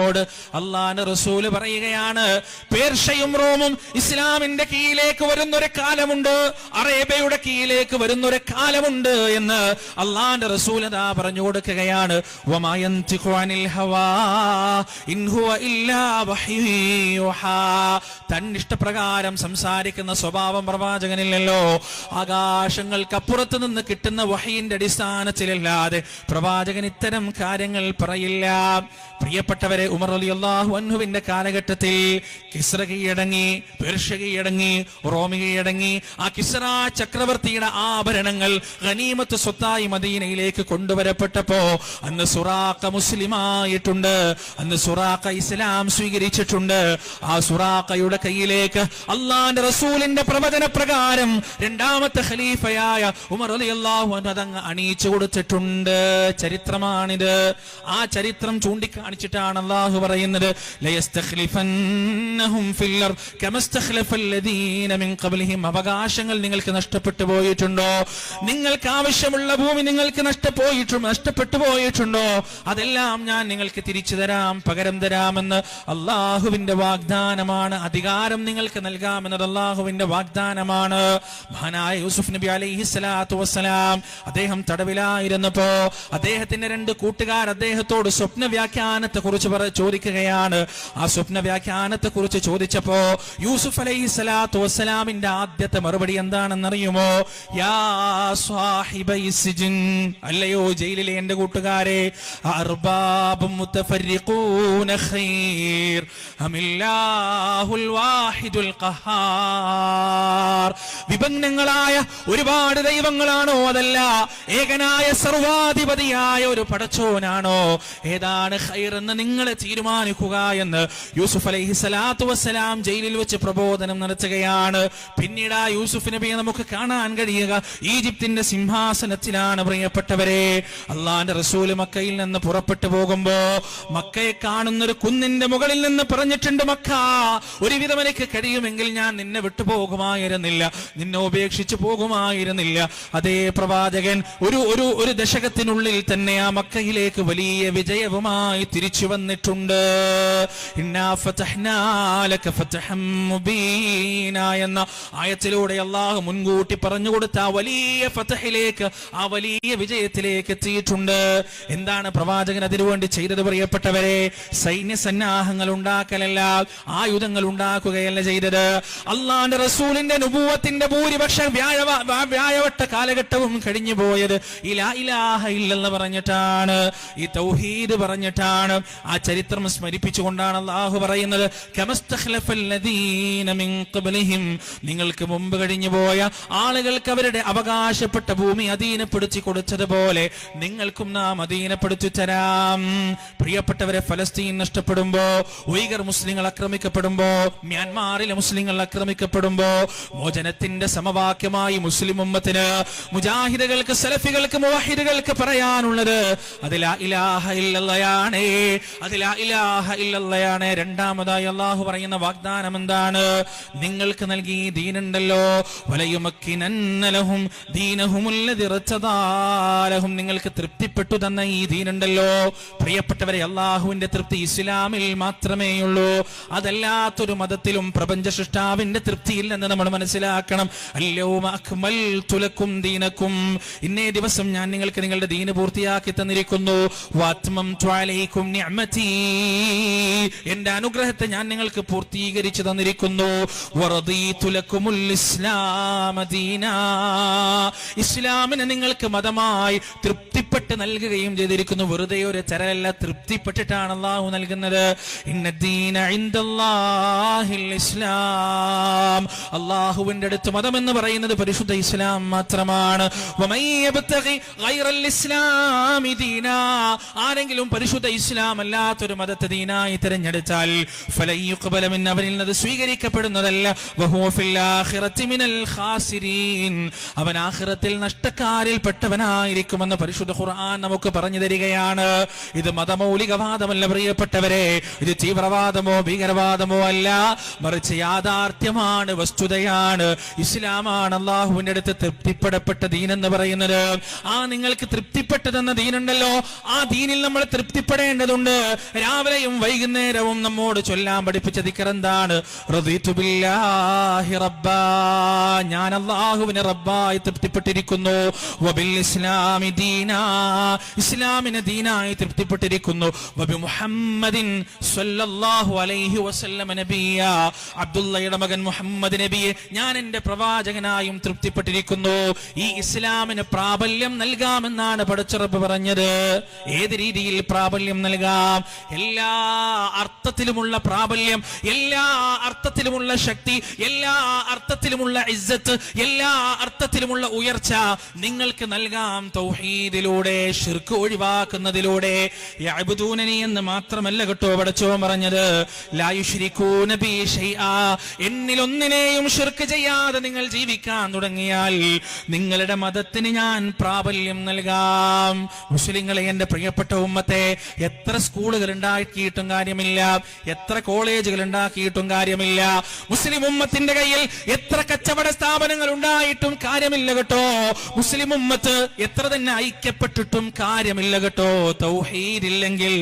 പറഞ്ഞുകൊണ്ട് അള്ളാഹുവിന്റെ റസൂല് പറയുകയാണ്, പേർഷ്യയും റോമും ഇസ്ലാമിന്റെ കീഴിലേക്ക് വരുന്നൊരു കാലമുണ്ട്, അറേബ്യയുടെ കീഴിലേക്ക് വരുന്നൊരു കാലമുണ്ട് എന്ന് അള്ളാഹുവിന്റെ റസൂൽ അതാ പറഞ്ഞു കൊടുക്കുകയാണ്. വമാ യൻതിഖു അനിൽ ഹവാ ഇൻ ഹുവ ഇല്ലാ വഹ്യു യുഹാ. തന്നിഷ്ടപ്രകാരം സംസാരിക്കുന്ന സ്വഭാവം പ്രവാചകനില്ലല്ലോ. ആകാശങ്ങൾക്കപ്പുറത്ത് നിന്ന് കിട്ടുന്ന വഹയിന്റെ അടിസ്ഥാനത്തിലല്ലാതെ പ്രവാചകൻ ഇത്തരം കാര്യങ്ങൾ പറയില്ല. പ്രിയപ്പെട്ടവരെ, ഉമർ റളിയല്ലാഹു അൻഹുവിന്റെ കാലഘട്ടത്തിൽ കിസ്ര കീഴടങ്ങി, പേർഷ്യ കീഴടങ്ങി, റോം കീഴടങ്ങി. ആ കിസ്ര ചക്രവർത്തിയുടെ ആഭരണങ്ങൾ ഗനീമത്ത് സ്വത്തായി മദീനയിലേക്ക് കൊണ്ടുവരപ്പെട്ടപ്പോ അന്ന് സുറാഖ മുസ്ലിമായിട്ടുണ്ട്, അന്ന് സുറാഖ ഇസ്ലാം സ്വീകരിച്ചിട്ടുണ്ട്. ആ സുറാഖയുടെ കയ്യിലേക്ക് അള്ളാന്റെ റസൂലിന്റെ പ്രവചന പ്രകാരം രണ്ടാമത്തെ ഖലീഫയായ ഉമർ റളിയല്ലാഹു അൻഹു അതങ്ങ് അണിയിച്ചു കൊടുത്തിട്ടുണ്ട്. ചരിത്രമാണിത്. ആ ചരിത്രം ചൂണ്ടിക്കാണിച്ചിട്ടാണ് അല്ലാഹു പറയുന്നത്, ലയസ്തഖ്ലിഫന്നഹും ഫിൽ അർദ് കമസ്തഖ്ലഫല്ലദീന മിൻ ഖബ്ലിഹിം. അവകാശങ്ങൾ നിങ്ങൾക്ക് നഷ്ടപ്പെട്ടു പോയിട്ടുണ്ടോ? നിങ്ങൾക്ക് ആവശ്യമുള്ള ഭൂമി നിങ്ങൾക്ക് നഷ്ടപ്പെട്ടു പോയിട്ടുണ്ടോ? അതെല്ലാം ഞാൻ നിങ്ങൾക്ക് തിരിച്ചു തരാം, പകരം തരാമെന്ന് അള്ളാഹുവിന്റെ വാഗ്ദാനമാണ്. അധികാരം നിങ്ങൾക്ക് നൽകാമെന്നത് അള്ളാഹുവിന്റെ വാഗ്ദാനമാണ്. മഹാനായ യൂസുഫ് നബി അലൈഹിസ്സലാത്തു വസ്സലാം അദ്ദേഹം തടവിലായിരുന്നപ്പോ അദ്ദേഹത്തിന്റെ 2 കൂട്ടുകാർ അദ്ദേഹത്തോട് സ്വപ്ന വ്യാഖ്യാനത്തെ കുറിച്ച് ചോദിക്കുകയാണ്. ആ സ്വപ്ന വ്യാഖ്യാനത്തെ കുറിച്ച് ചോദിച്ചപ്പോ യൂസുഫ് അലൈഹിസ്സലാത്തു വസ്സലാമിന്റെ ആദ്യത്തെ മറുപടി എന്താണെന്നറിയുമോ? യാ സ്വാഹിബൈ സിജ്ൻ, അല്ലയോ ജയിലിലെ എന്റെ കൂട്ടുകാരെ, അർബാബും മുതഫർരിഖൂന ഖൈർ അമില്ലാഹുൽ വാഹിദുൽ ഖഹാർ. വിഭഗ്നങ്ങളായ ഒരുപാട് ദൈവങ്ങളാണോ? അതല്ല, ഏകനായ സർവാധിപതിയായ ഒരു പടച്ചോനാണോ? ഏതാണ് ഖൈർ എന്ന് നിങ്ങൾ തീരുമാനിക്കുക എന്ന് യൂസുഫ് അലൈഹിസ്സലാത്തു വസ്സലാം ജയിലിൽ വെച്ച് പ്രബോധനം നടത്തുകയാണ്. പിന്നീട് ആ യൂസുഫ് നബിയെ നമുക്ക് കാണാൻ കഴിയുക ഈജിപ്തിന്റെ സിംഹാസനത്തിലാണ്. പ്രിയപ്പെട്ടവരെ, അള്ളാന്റെ റസൂല് മക്കയിൽ നിന്ന് പുറപ്പെട്ടു പോകുമ്പോ മക്കയെ കാണുന്നൊരു കുന്നിന്റെ മുകളിൽ നിന്ന് പറഞ്ഞിട്ടുണ്ട്, മക്ക, ഒരുവിധം എനിക്ക് കഴിയുമെങ്കിൽ ഞാൻ നിന്നെ വിട്ടുപോകുമായിരുന്നില്ല, നിന്നെ ഉപേക്ഷിച്ചു പോകുമായിരുന്നില്ല. അതേ പ്രവാചകൻ ഒരു ദശകത്തിനുള്ളിൽ തന്നെ ആ മക്കയിലേക്ക് വലിയ വിജയവുമായി തിരിച്ചു വന്നിട്ടുണ്ട്. ഇന്നാ ഫതഹ്നാ ലക ഫതഹം മുബീന എന്ന ആയത്തിലൂടെ അല്ലാഹു മുൻകൂട്ടി പറഞ്ഞു കൊടുത്ത ആ വലിയ ഫതഹിലേക്ക്, ആ വലിയ വിജയത്തിലേക്ക് എത്തിയിട്ടുണ്ട്. എന്താണ് പ്രവാചകൻ അതിനുവേണ്ടി ചെയ്തത്? പ്രിയപ്പെട്ടവരെ, സൈന്യ സന്നാഹങ്ങൾ ഉണ്ടാക്കലല്ല, ആയുധങ്ങൾ ഉണ്ടാക്കുകയല്ല ചെയ്തത്. അള്ളാന്റെ റസൂലിന്റെ നുബുവത്തിന്റെ ഭൂരിപക്ഷം വ്യാഴവട്ട കാലഘട്ടവും കഴിഞ്ഞു പോയത് ഇലാ ഇലാഹ ഇല്ലല്ലാഹ് പറഞ്ഞിട്ടാണ്, ഈ തൗഹീദ് പറഞ്ഞിട്ടാണ്. ആ ചരിത്രം സ്മരിപ്പിച്ചുകൊണ്ടാണ് അല്ലാഹു പറയുന്നത്, കമസ്തഖ്ലഫല്ലദീന മിൻ ഖബ്ലിഹിം, നിങ്ങൾക്ക് മുമ്പ് കഴിഞ്ഞു പോയ ആളുകൾക്ക് അവരുടെ അവകാശപ്പെട്ട ഭൂമി അധീനപ്പെടുത്തി കൊടുത്തതുപോലെ നിങ്ങൾക്കും നാം അധീനപ്പെടുത്തി തരാം. പ്രിയപ്പെട്ടവരെ, ഫലസ്തീൻ നഷ്ടപ്പെടുമ്പോ, ഉയ്ഗർ മുസ്ലിങ്ങൾ ആക്രമിക്കപ്പെടുമ്പോ, മ്യാൻമാറിലെ മുസ്ലിങ്ങൾ ആക്രമിക്കപ്പെടുമ്പോ മോചനത്തിന്റെ സമവാക്യമായി മുസ്ലിം ഉമ്മത്തിന്, മുജാഹിദുകൾക്ക്, സലഫികൾക്ക്, മുവഹിദുകൾക്ക് പറയാനുള്ളത് അത് ലാ ഇലാഹ ഇല്ലല്ലാഹ്, അത് ലാ ഇലാഹ ഇല്ലല്ലാഹ്. രണ്ടാമതായി അല്ലാഹു പറയുന്ന വാഗ്ദാനം എന്താണ്? നിങ്ങൾക്ക് നൽകി ദീനുണ്ടല്ലോ, വലയുമക്കിനന്ന ലഹും ദീനഹുമുല്ലദി ഇർതദാ ലഹും, നിങ്ങൾക്ക് തൃപ്തിപ്പെട്ടു തന്ന ഈ ദീനുണ്ടല്ലോ. പ്രിയപ്പെട്ടവരെ, അല്ലാഹുവിന്റെ തൃപ്തി ഇസ്ലാമിൽ മാത്രമേയുള്ളൂ. അതല്ലാത്തൊരു മതത്തിലും പ്രപഞ്ച സൃഷ്ടാവിന്റെ തൃപ്തിയില്ലെന്ന് നമ്മൾ മനസ്സിലാക്കണം. അൽയൗമ അക്മൽതു ലക്കും ദീനക്കും, ഇന്നേ ദിവസം ഞാൻ നിങ്ങൾക്ക് നിങ്ങളുടെ ദീന് പൂർത്തിയാക്കി തന്നിരിക്കുന്നു. വഅത്മംതു അലൈക്കും നിഅമതി, എന്റെ അനുഗ്രഹത്തെ ഞാൻ നിങ്ങൾക്ക് പൂർത്തീകരിച്ചു തന്നിരിക്കുന്നു. വറദീതു ലക്കുമുൽ ഇസ്ലാമ ദീനാ, ഇസ്ലാമിനെ നിങ്ങൾക്ക് മതമായി തൃപ്തിപ്പെട്ട് നൽകുകയും ചെയ്തിരിക്കുന്നു. വെറുതെ ഒരു ചരലല്ല, തൃപ്തിപ്പെട്ടിട്ടാണ് അല്ലാഹു നൽകുന്നത്. ഇന്നദ്ദീന ഇൻദല്ലാഹിൽ ഇസ്ലാം, അല്ലാഹുവിന്റെ അടുത്ത് മതം എന്ന് പറയുന്നത് പരിശുദ്ധ ഇസ്ലാം മാത്രമാണ്. വമൻ യബ്തഗി ഗൈറൽ ഇസ്ലാമി ദീനാ, ആരെങ്കിലും പരിശുദ്ധ ഇസ്ലാം അല്ലാത്തൊരു മതത്തെ ദീനായി തിരഞ്ഞെടുക്കും നേടിയെടുത്താൽ ഫലൻ യുഖ്ബല മിൻ, അവനിൽ നിന്ന് സ്വീകരിക്കപ്പെടുന്നതല്ല. വഹുവ ഫിൽ ആഖിറതി മിനൽ ഖാസിരീൻ, അവൻ ആഖിറത്തിൽ നഷ്ടക്കാരിൽ പെട്ടവനായിരിക്കുമെന്ന് പരിശുദ്ധ ഖുർആൻ നമുക്ക് പറഞ്ഞു തരികയാണ്. ഇത് മതമൗലികവാദമല്ല പ്രിയപ്പെട്ടവരെ, ഇത് തീവ്രവാദമോ ഭീകരവാദമോ അല്ല, മറിച്ച് യാഥാർത്ഥ്യമാണ്, വസ്തുതയാണ്. ഇസ്ലാമാണ് അള്ളാഹുവിന്റെ അടുത്ത് തൃപ്തിപ്പെടപ്പെട്ട ദീൻ എന്ന് പറയുന്നത്. ആ നിങ്ങൾക്ക് തൃപ്തിപ്പെട്ടതെന്ന ദീനുണ്ടല്ലോ, ആ ദീനിൽ നമ്മൾ തൃപ്തിപ്പെടേണ്ടതുണ്ട്. രാവിലെയും വൈകുന്നേരവും നമ്മോട് ചൊല്ലാൻ പഠിപ്പിച്ച ദിക്ർ എന്താണ്? റദീതു ബില്ലാഹി റബ്ബാ, ഞാൻ അള്ളാഹുവിനെ റബ്ബായി തൃപ്തിപ്പെട്ടിരിക്കുന്നു. വബിൽ ഇസ്ലാമി ദീനാ, ഇസ്ലാമിനെ ദീനായി തൃപ്തിപ്പെട്ടിരിക്കുന്നു. വബി മുഹമ്മദിൻ സ്വല്ലല്ലാഹു അലൈഹി വസല്ലം നബിയ, അബ്ദുള്ളയുടെ മകൻ മുഹമ്മദ് നബിയെ ഞാൻ എന്റെ പ്രവാചകനായും തൃപ്തിപ്പെട്ടിരിക്കുന്നു. ഈ ഇസ്ലാമിന് പ്രാബല്യം നൽകാമെന്നാണ് പടച്ച റബ്ബ് പറഞ്ഞത്. ഏത് രീതിയിൽ പ്രാബല്യം നൽകാം? എല്ലാ അർത്ഥത്തിലുമുള്ള പ്രാബല്യം, എല്ലാ അർത്ഥത്തിലുമുള്ള ശക്തി, എല്ലാ അർത്ഥത്തിലുമുള്ള ഇസ്സത്ത്, എല്ലാ അർത്ഥത്തിലുമുള്ള ഉയർച്ച നിങ്ങൾക്ക് നൽകാം തൗഹീദിലൂടെ, ശിർക്ക് ഒഴിവാക്കുന്നതിലൂടെ. യഅ്ബുദൂനനി എന്ന് മാത്രമല്ല കേട്ടോ പടച്ചോൻ പറഞ്ഞത്, ലാ യുശ്രികൂന ബി ശൈആ, എന്നിൽ ഒന്നിനെയും ശിർക്ക് ചെയ്യാതെ നിങ്ങൾ ജീവിക്കാൻ തുടങ്ങിയാൽ നിങ്ങളുടെ മതത്തിന് ഞാൻ പ്രാബല്യം നൽകാം. മുസ്ലിങ്ങളെ, എന്റെ പ്രിയപ്പെട്ട ഉമ്മത്തെ, എത്ര സ്കൂളുകൾ ഉണ്ടാക്കിയിട്ടും കാര്യമില്ല, എത്ര കോളേജുകൾ ഉണ്ടാക്കിയിട്ടും കാര്യമില്ല, മുസ്ലിം ഉമ്മത്തിന്റെ കയ്യിൽ എത്ര കച്ചവട സ്ഥാപനങ്ങൾ ഉണ്ടായിട്ടും കാര്യമില്ല കേട്ടോ. മുസ്ലിം ഉമ്മത്ത് എത്ര തന്നെ ഐക്യപ്പെട്ടിട്ടും കാര്യമില്ല കേട്ടോ. തൗഹീദില്ലെങ്കിൽ,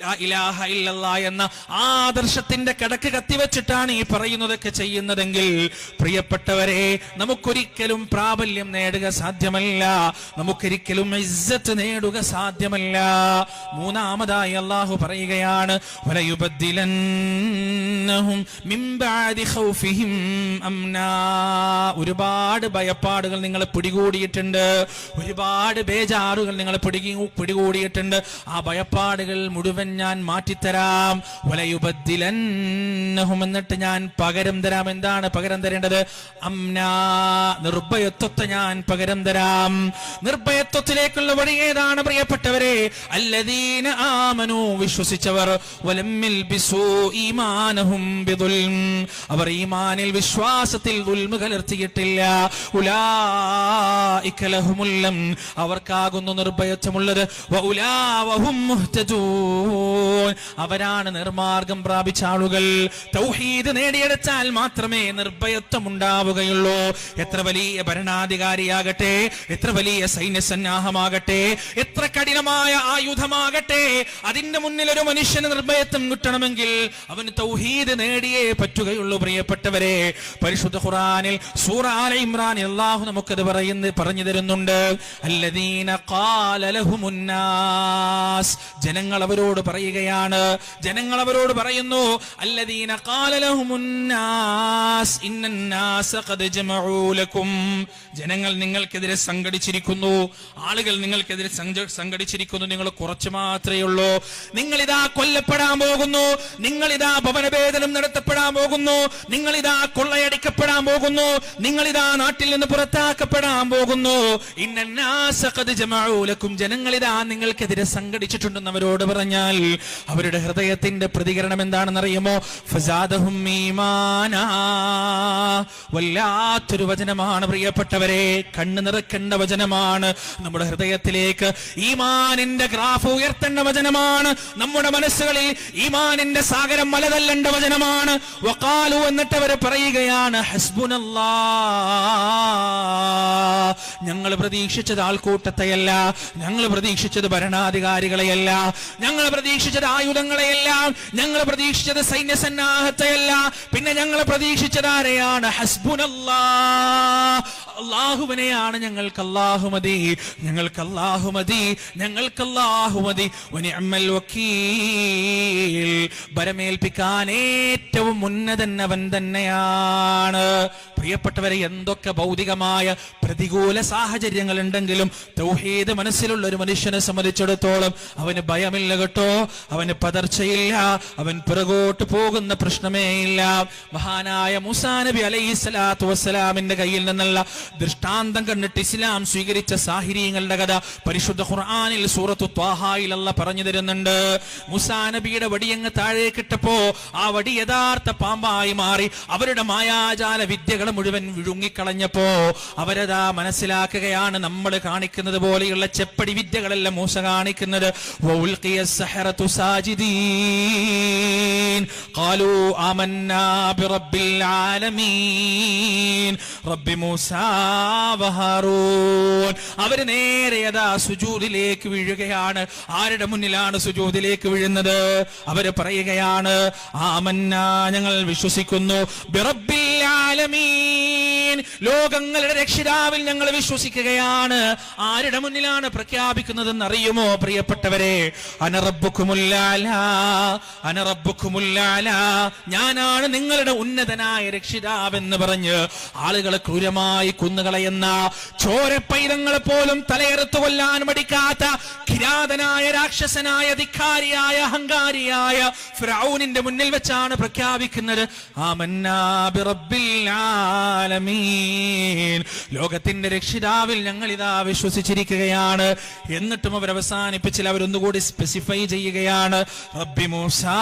ലാ ഇലാഹ ഇല്ലല്ലാഹ് എന്ന ആദർശത്തിന്റെ കിടക്ക് കത്തിവെച്ചിട്ടാണ് ഈ പറയുന്നതൊക്കെ ചെയ്യുന്നതെങ്കിൽ പ്രിയപ്പെട്ടവരെ, നമുക്കൊരിക്കലും പ്രാബല്യം നേടുക സാധ്യമല്ല, നമുക്കൊരിക്കലും ഇസ്സത്ത് നേടുക സാധ്യമല്ല. മൂന്നാമതായി അല്ലാഹു പറയുകയാണ്, വലയുബദ്ദിലന്നഹും മിൻ ബഅദി ഖൗഫിഹിം അംനാ, ഒരുപാട് ഭയപ്പാടുകൾ നിങ്ങൾ പിടികൂടിയിട്ടുണ്ട്, ഒരുപാട് ബേജാറുകൾ നിങ്ങൾ പിടികൂടിയിട്ടുണ്ട്. ആ ഭയപ്പാടുകൾ മുഴുവൻ ഞാൻ മാറ്റിത്തരാം. വലയുബദ്ദിലന്നഹും, എന്നിട്ട് ഞാൻ പകരം തരാം. എന്താണ് പകരം തരേണ്ടത്? അംനാ, നിർഭയത്വത്തെ ഞാൻ പകരം തരാം. നിർഭയത്വത്തിലേക്കുള്ള വഴി ഏതാണ് പ്രിയപ്പെട്ടവരെ? അല്ലദീന ആമനു, വിശ്വസിച്ചവർ, വലം യൽബിസൂ ഈമാനഹും ബിദുൽം, അവർ ഈമാനിൽ വിശ്വാസത്തിൽ ദുൽമ കലർത്തിയിട്ടില്ല. ഉലൈക ലഹുമുൽ അംൻ, അവർക്കാകുന്നു നിർഭയത്വമുള്ളത്. വഉലാ വഹും മുഹ്തദൂൻ, അവരാണ് നിർമാർഗം പ്രാപിച്ച ആളുകൾ. തൗഹീദ് നേടിയെടുത്താൽ മാത്രമേ നിർഭയത്വം ഉണ്ടാവുകയുള്ളൂ. എത്ര വലിയ ഭരണാധികാരിയാകട്ടെ, എത്ര വലിയ സൈന്യസന്നാഹമാകട്ടെ, എത്ര കഠിനമായ ആയുധമാകട്ടെ, അതിന്റെ മുന്നിൽ ഒരു മനുഷ്യന് നിർഭയത്വം കിട്ടണമെങ്കിൽ അവന് തൗഹീദ് നേടിയേ പറ്റുകയുള്ളൂ. പ്രിയപ്പെട്ടവരെ, പരിശുദ്ധ ഖുർആനിൽ സൂറ ആല ഇംറാനിൽ അല്ലാഹു നമുക്കത് പറഞ്ഞു തരുന്നുണ്ട്. അല്ലദീന ഖാല ലഹുമുന്നാസ്, ജനങ്ങൾ അവരോട് പറയുകയാണ്, ജനങ്ങൾ അവരോട് പറയുന്നു, അല്ലദീന ഖാല ലഹുമുന്നാസ് ഇന്നന്നാസ ഖദ് ജമഉ ലക്കും, ജനങ്ങൾ നിങ്ങൾക്കെതിരെ സംഘടിച്ചിരിക്കുന്നു, ആളുകൾ നിങ്ങൾക്കെതിരെ സംഘടിച്ചിരിക്കുന്നു, നിങ്ങൾ കുറച്ച് മാത്രമേ ഉള്ളൂ, നിങ്ങളിതാ കൊല്ലപ്പെടാൻ പോകുന്നു, നിങ്ങളിതാ ഭവനഭേദനം നടത്തപ്പെടാൻ പോകുന്നു, നിങ്ങളിതാ കൊള്ളയടിക്കപ്പെടാൻ പോകുന്നു, നിങ്ങളിതാ നാട്ടിൽ നിന്ന് പുറത്താക്കപ്പെടാൻ പോകുന്നു. ഇന്നന്നാസ ഖദ് ജമഉ ലക്കും, ജനങ്ങളിതാ നിങ്ങൾക്കെതിരെ സംഘടിച്ചിട്ടുണ്ടെന്ന് അവരോട് പറഞ്ഞാൽ അവരുടെ ഹൃദയത്തിന്റെ പ്രതികരണം എന്താണെന്നറിയുമോ? ഫസാദഹും ഈമാനാ, വല്ലാത്തൊരു വചനമാണ് പ്രിയപ്പെട്ടവരെ, കണ്ണു നിറക്കേണ്ട വചനമാണ്. നമ്മുടെ ഹൃദയത്തിലേക്ക് ഈമാനിന്റെ ഗ്രാഫ് ഉയർത്തേണ്ട വചനമാണ്. നമ്മുടെ മനസ്സുകളിൽ ഈമാനിന്റെ സാഗരം മലതല്ലേണ്ട വചനമാണ്. വഖാലു, എന്നിട്ട് അവർ പറയുകയാണ്, ഹസ്ബുനല്ലാഹ്, ഞങ്ങൾ പ്രതീക്ഷിച്ചത് ആൾക്കൂട്ടത്തെയല്ല, ഞങ്ങൾ പ്രതീക്ഷിച്ചത് ഭരണാധികാരികളെയല്ല, ഞങ്ങൾ പ്രതീക്ഷിച്ചത് ആയുധങ്ങളെയല്ല, ഞങ്ങൾ പ്രതീക്ഷിച്ചത് സൈന്യസന്നാഹത്തെയല്ല, പിന്നെ ഞങ്ങൾ പ്രതീക്ഷിച്ചത് ആരെയാണ്? ഹസ്ബുനല്ലാഹ്, അല്ലാഹുവിനെയാണ്. ഞങ്ങൾക്ക് അല്ലാഹു മതി, ഞങ്ങൾക്ക് അല്ലാഹു മതി, ഞങ്ങൾക്ക് അല്ലാഹു മതി. വനിഅമൽ വക്കീൽ, ഭരമേൽപ്പിക്കാൻ ഏറ്റവും ഉന്നതൻ അവൻ തന്നെയാണ്. പ്രിയപ്പെട്ടവരെ, എന്തൊക്കെ ഭൗതികമായ പ്രതികൂല സാഹചര്യങ്ങൾ ഉണ്ടെങ്കിലും തൗഹീദ് മനസ്സിലുള്ള ഒരു മനുഷ്യനെ സംബന്ധിച്ചിടത്തോളം അവന് ഭയമില്ല കേട്ടോ, അവന് പതർച്ചയില്ല, അവൻ പിറകോട്ട് പോകുന്ന പ്രശ്നമേ ഇല്ല. മഹാനായ മൂസാ നബി അലൈഹിസ്സലാത്തു വസ്സലാമിന്റെ കയ്യിൽ നിന്നുള്ള ദൃഷ്ടാന്തം കണ്ടിട്ട് ഇസ്ലാം സ്വീകരിച്ച സാഹിരീങ്ങളുടെ കഥ പരിശുദ്ധ ഖുർആനിൽ സൂറത്തു ത്വാഹയിൽ അല്ലാഹ് പറഞ്ഞു തരുന്നുണ്ട്. മൂസാ നബിയുടെ വടിയങ്ങ് താഴേക്കിട്ടപ്പോ ആ വടി യഥാർത്ഥ പാമ്പായി മാറി അവരുടെ മായാജാല വിദ്യകൾ മുഴുവൻ വിഴുങ്ങിക്കളഞ്ഞപ്പോ അവരതാ മനസ്സിലാക്കുകയാണ്, നമ്മൾ കാണിക്കുന്നത് പോലെയുള്ള ചെപ്പടി വിദ്യകളല്ല മൂസ കാണിക്കുന്നത്. വഉൽഖിയ السحرة ساجدين قالوا آمنا برب العالمين رب موسى وهارون. അവർ നേരെ യഥാ സുജൂദിലേക്ക് വീഴുകയാണ്. ആരുടെ മുന്നിലാണ് സുജൂദിലേക്ക് വീഴുന്നത്? അവര് പറയുകയാണ്, ആമന്നാ, ഞങ്ങൾ വിശ്വസിക്കുന്നു, ബിറബ്ബിൽ ആലമീൻ, ലോകങ്ങളുടെ രക്ഷിതാവിൽ ഞങ്ങൾ വിശ്വസിക്കുകയാണ്. ആരുടെ മുന്നിലാണ് പ്രഖ്യാപിക്കുന്നതെന്ന് അറിയുമോ പ്രിയപ്പെട്ടവരെ? അനറബ്ബുക്കുമുൽ ആലാ, അനറബ്ബുക്കുമുൽ ആലാ, ഞാനാണ് നിങ്ങളുടെ ഉന്നതനായ രക്ഷിതാവെന്ന് പറഞ്ഞ് ആളുകളെ ക്രൂരമായി കുന്നുകളയുന്ന, ചോരപ്പൈതങ്ങളെ പോലും തലയെറുത്തു കൊല്ലാൻ മടിക്കാത്ത കിരാതനായ രാക്ഷസനായ ധിക്കാരിയായ അഹങ്കാരിയായ ഫിർഔനിന്റെ മുന്നിൽ വെച്ചാണ് പ്രഖ്യാപിക്കുന്നത്, ആമന്നാ ബിറബ്ബിൽ ആലമീൻ, ലോകത്തിന്റെ രക്ഷിതാവിൽ ഞങ്ങൾ ഇതാ വിശ്വസിച്ചിരിക്കുകയാണ്. എന്നിട്ടും അവർ അവസാനിപ്പിച്ചില്ല, അവരൊന്നുകൂടി സ്പെസിഫൈ ചെയ്യുകയാണ്, റബ്ബി മൂസാ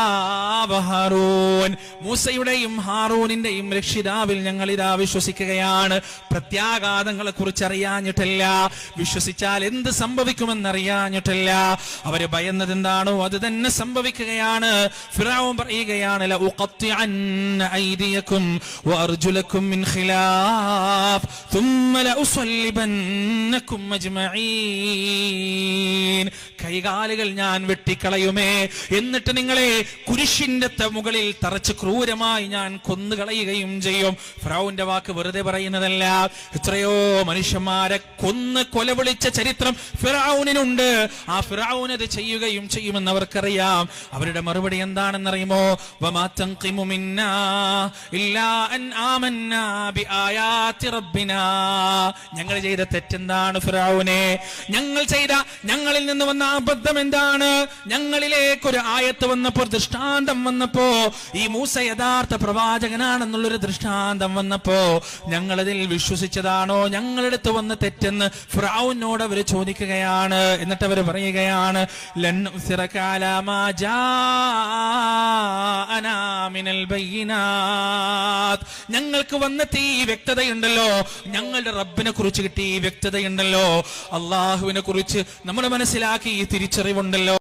വഹാറൂൻ, മൂസയുടെയും ഹാറൂനിന്റെയും രക്ഷിതാവിൽ ഞങ്ങൾ ഇതാ വിശ്വസിക്കുകയാണ്. പ്രത്യാഘാതങ്ങളെ കുറിച്ച് അറിയാഞ്ഞിട്ടില്ല, വിശ്വസിച്ചാൽ എന്ത് സംഭവിക്കുമെന്നറിയാഞ്ഞിട്ടില്ല. അവര് ഭയന്നത് എന്താണോ അത് തന്നെ സംഭവിക്കുകയാണ്. ഫിർഔൻ പറയുകയാണ്, ലഉഖത്തിഅന്ന ഐദിയകും വഅർജുലകും മിൻ ഖിലാഫ് ثم لأصلبنكم أجمعين, കൈകാലുകൾ ഞാൻ വെട്ടിക്കളയുമേ, എന്നിട്ട് നിങ്ങളെ കുരിശിന്റെ മുകളിൽ തറച്ച് ക്രൂരമായി ഞാൻ കൊന്നുകളയുകയും ചെയ്യും. ഫിർഔന്റെ വാക്ക് വെറുതെ പറയുന്നതല്ല, എത്രയോ മനുഷ്യന്മാരെ കൊന്ന് കൊലവിളിച്ച ചരിത്രം ഫിർഔനിനുണ്ട്. ആ ഫിർഔൻ അത് ചെയ്യുകയും ചെയ്യുമെന്ന് അവർക്കറിയാം. അവരുടെ മറുപടി എന്താണെന്നറിയുമോ? വമാ തൻഖിമു മിന്നാ ഇല്ലാ അൻ ആമന്നാ ബിആയാതി റബ്ബിനാ, ഞങ്ങൾ ചെയ്ത തെറ്റെന്താണ് ഫിർഔനെ? ഞങ്ങളിൽ നിന്ന് വന്ന അബദ്ധം എന്താണ്? ഞങ്ങളിലേക്കൊരു ആയത്ത് വന്നപ്പോ, ദൃഷ്ടാന്തം വന്നപ്പോ, ഈ മൂസ യഥാർത്ഥ പ്രവാചകനാണെന്നുള്ളൊരു ദൃഷ്ടാന്തം വന്നപ്പോ ഞങ്ങളതിൽ വിശ്വസിച്ചതാണോ ഞങ്ങളടുത്ത് വന്ന തെറ്റെന്ന് ഫിർഔനോട് അവർ ചോദിക്കുകയാണ്. എന്നിട്ട് അവർ പറയുകയാണ്, ലൻ ഉസിറക അലാ മാ ജാഅനാ മിനൽ ബയ്യിനാത്ത്, ഞങ്ങൾക്ക് വന്നെത്തിയ ഈ വ്യക്തതയുണ്ടല്ലോ, ഞങ്ങളുടെ റബ്ബിനെ കുറിച്ച് കിട്ടിയ ഈ വ്യക്തതയുണ്ടല്ലോ, അള്ളാഹുവിനെ കുറിച്ച് നമ്മൾ മനസ്സിലാക്കി ഈ തിരിച്ചറിവുണ്ടല്ലോ,